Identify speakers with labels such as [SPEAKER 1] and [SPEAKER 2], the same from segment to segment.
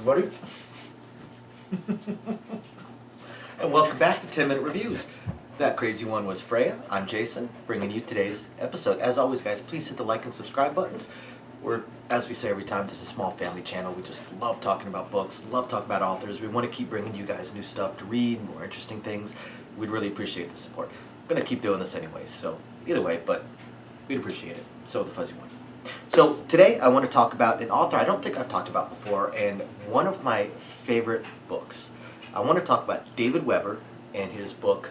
[SPEAKER 1] everybody. And welcome back to 10 Minute Reviews. That crazy one was Freya. I'm Jason, bringing you today's episode. As always, guys, please hit the like and subscribe buttons. We're, as we say every time, just a small family channel. We just love talking about books, love talking about authors. We want to keep bringing you guys new stuff to read, more interesting things. We'd really appreciate the support. I'm going to keep doing this anyways, so either way, but we'd appreciate it. So the fuzzy one. So today I want to talk about an author I don't think I've talked about before, and one of my favorite books. I want to talk about David Weber and his book,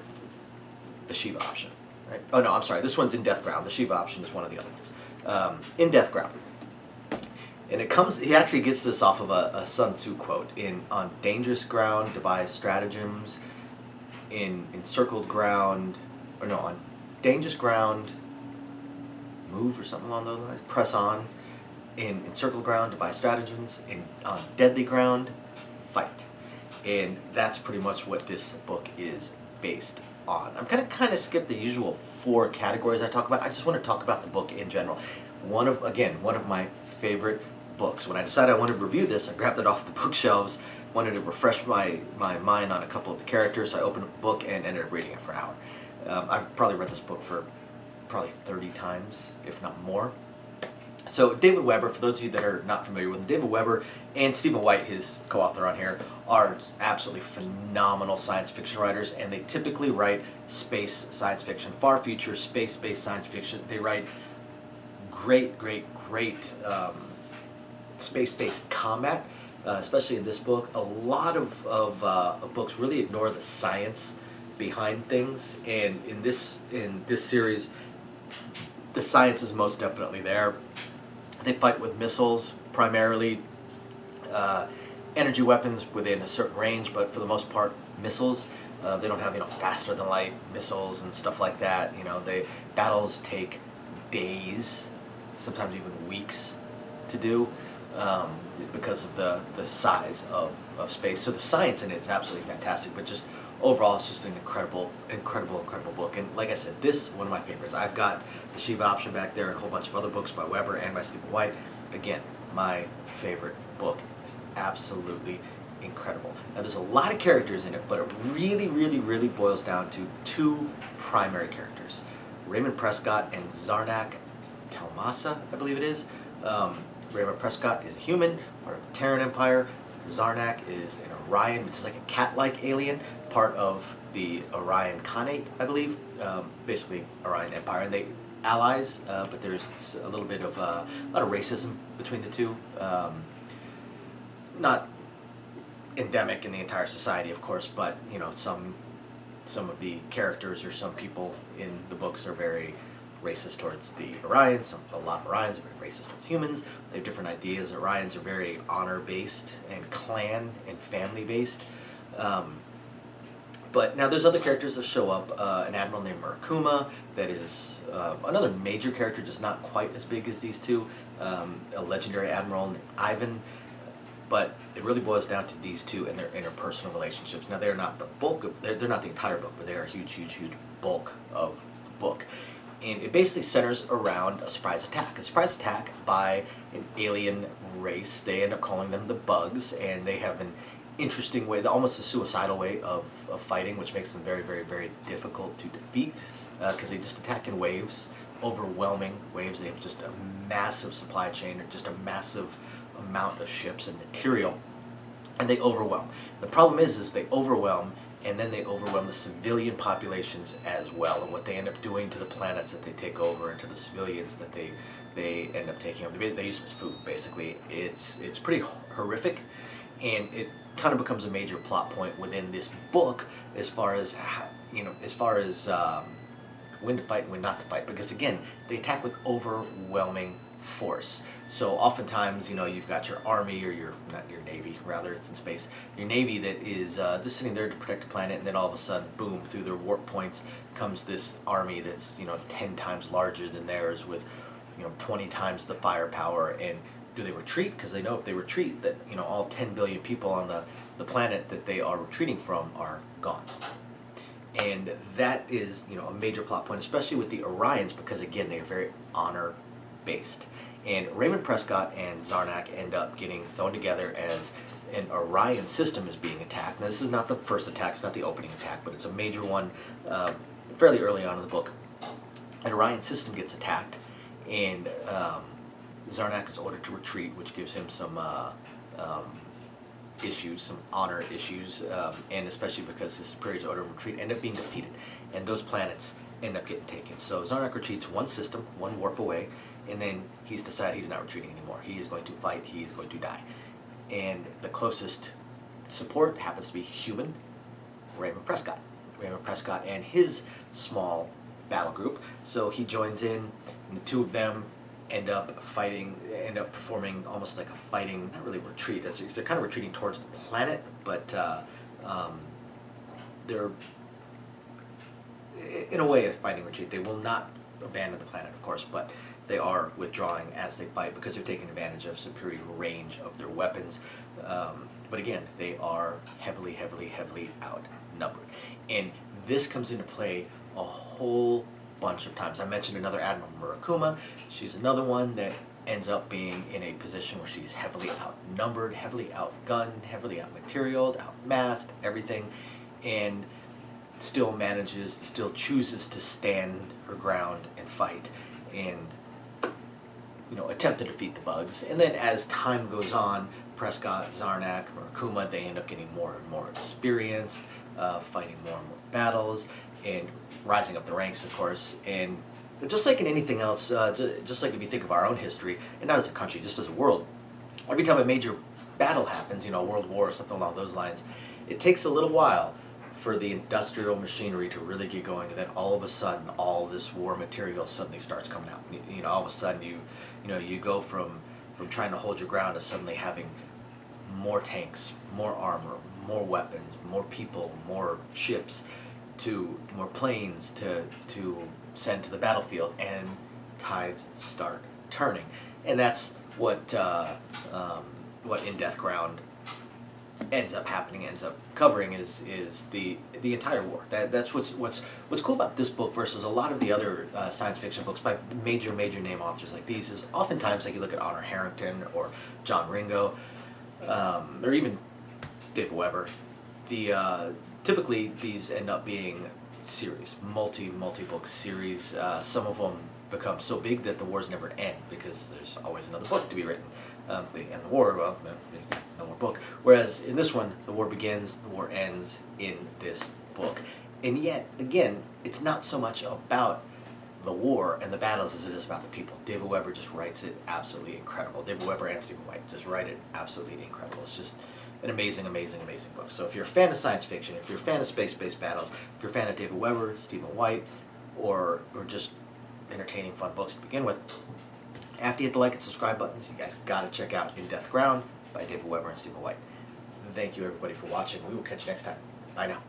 [SPEAKER 1] The Shiva Option. Right? Oh no, I'm sorry. This one's In Death Ground. The Shiva Option is one of the other ones. In Death Ground. And it comes. He actually gets this off of a Sun Tzu quote. On dangerous ground, devise stratagems. In encircled ground, or no, on dangerous ground, move or something along those lines. Press on. In encircled ground, devise stratagems. On deadly ground, fight. And that's pretty much what this book is based on. I'm gonna kind of skip the usual 4 categories I talk about. I just want to talk about the book in general. One of my favorite books. When I decided I wanted to review this, I grabbed it off the bookshelves, wanted to refresh my mind on a couple of the characters, so I opened up the book and ended up reading it for an hour. I've probably read this book for probably 30 times, if not more. So David Weber, for those of you that are not familiar with him, David Weber and Stephen White, his co-author on here, are absolutely phenomenal science fiction writers, and they typically write space science fiction, far future, space-based science fiction. They write great space-based combat, especially in this book. A lot of books really ignore the science behind things, and in this series, the science is most definitely there. They fight with missiles, primarily energy weapons within a certain range, but for the most part, missiles. They don't have faster than light missiles and stuff like that. Battles take days, sometimes even weeks to do because of the size of space. So the science in it is absolutely fantastic, but just overall, it's just an incredible book. And like I said, this one of my favorites. I've got The Shiva Option back there and a whole bunch of other books by Weber and by Stephen White. Again, my favorite book. It's absolutely incredible. Now, there's a lot of characters in it, but it really boils down to 2 primary characters. Raymond Prescott and Zarnak Telmasa, I believe it is. Raymond Prescott is a human, part of the Terran Empire. Zarnak is an Orion, which is like a cat-like alien, part of the Orion Khanate, I believe. Basically, Orion Empire, and they allies, but there's a little bit of a lot of racism between the two. Not endemic in the entire society, of course, but some of the characters or some people in the books are very racist towards the Orions. A lot of Orions are very racist towards humans. They have different ideas. Orions are very honor-based and clan and family-based. But now there's other characters that show up. An admiral named Murakuma that is another major character, just not quite as big as these two. A legendary admiral named Ivan. But it really boils down to these two and their interpersonal relationships. Now they're not the bulk of, they're not the entire book, but they are a huge bulk of the book. And it basically centers around a surprise attack. A surprise attack by an alien race. They end up calling them the Bugs, and they have an interesting way, almost a suicidal way of fighting, which makes them very difficult to defeat, because they just attack in waves, overwhelming waves. They have just a massive supply chain, or just a massive amount of ships and material, and they overwhelm. The problem is they overwhelm, and then they overwhelm the civilian populations as well, and what they end up doing to the planets that they take over and to the civilians that they end up taking over. They use them as food, basically. It's pretty horrific, and it kind of becomes a major plot point within this book as far as when to fight and when not to fight, because again, they attack with overwhelming force. So oftentimes, you've got your army, or not your navy, rather, it's in space, your navy that is just sitting there to protect the planet, and then all of a sudden, boom, through their warp points comes this army that's 10 times larger than theirs, with 20 times the firepower. And do they retreat? Because they know if they retreat, that all 10 billion people on the planet that they are retreating from are gone. And that is a major plot point, especially with the Orions, because again, they are very honor-based. And Raymond Prescott and Zarnak end up getting thrown together as an Orion system is being attacked. Now, this is not the first attack, it's not the opening attack, but it's a major one fairly early on in the book. An Orion system gets attacked, and Zarnak is ordered to retreat, which gives him some issues, some honor issues, and especially because his superiors order him to retreat, end up being defeated, and those planets end up getting taken. So Zarnak retreats one system, one warp away, and then he's decided he's not retreating anymore. He is going to fight, he is going to die. And the closest support happens to be human, Raymond Prescott. Raymond Prescott and his small battle group. So he joins in, and the two of them end up fighting, end up performing almost like a fighting, not really retreat, they're kind of retreating towards the planet, but they're in a way a fighting retreat. They will not abandon the planet, of course, but they are withdrawing as they fight because they're taking advantage of superior range of their weapons. But again, they are heavily outnumbered. And this comes into play a whole bunch of times. I mentioned another Admiral Murakuma. She's another one that ends up being in a position where she's heavily outnumbered, heavily outgunned, heavily outmaterialed, outmassed, everything, and still chooses to stand her ground and fight and attempt to defeat the bugs. And then as time goes on, Prescott, Zarnak, Murakuma, they end up getting more and more experienced, fighting more and more battles, and rising up the ranks, of course. And just like in anything else, just like if you think of our own history, and not as a country, just as a world, every time a major battle happens, a world war or something along those lines, it takes a little while for the industrial machinery to really get going, and then all of a sudden, all this war material suddenly starts coming out. All of a sudden, you go from trying to hold your ground to suddenly having more tanks, more armor, more weapons, more people, more ships, to more planes to send to the battlefield, and tides start turning. And that's what In Death Ground ends up happening, ends up covering is the entire war. That's what's cool about this book versus a lot of the other science fiction books by major name authors like these is oftentimes, like you look at Honor Harrington or John Ringo, or even David Weber, typically these end up being series, multi-book series. Some of them become so big that the wars never end because there's always another book to be written. They end the war, well, no more book. Whereas in this one, the war begins, the war ends in this book. And yet, again, it's not so much about the war and the battles as it is about the people. David Weber just writes it absolutely incredible. David Weber and Stephen White just write it absolutely incredible. It's just an amazing book. So if you're a fan of science fiction, if you're a fan of space-based battles, if you're a fan of David Weber, Stephen White, or just entertaining, fun books to begin with, after you hit the like and subscribe buttons, you guys gotta check out In Death Ground by David Weber and Stephen White. Thank you everybody for watching. We will catch you next time. Bye now.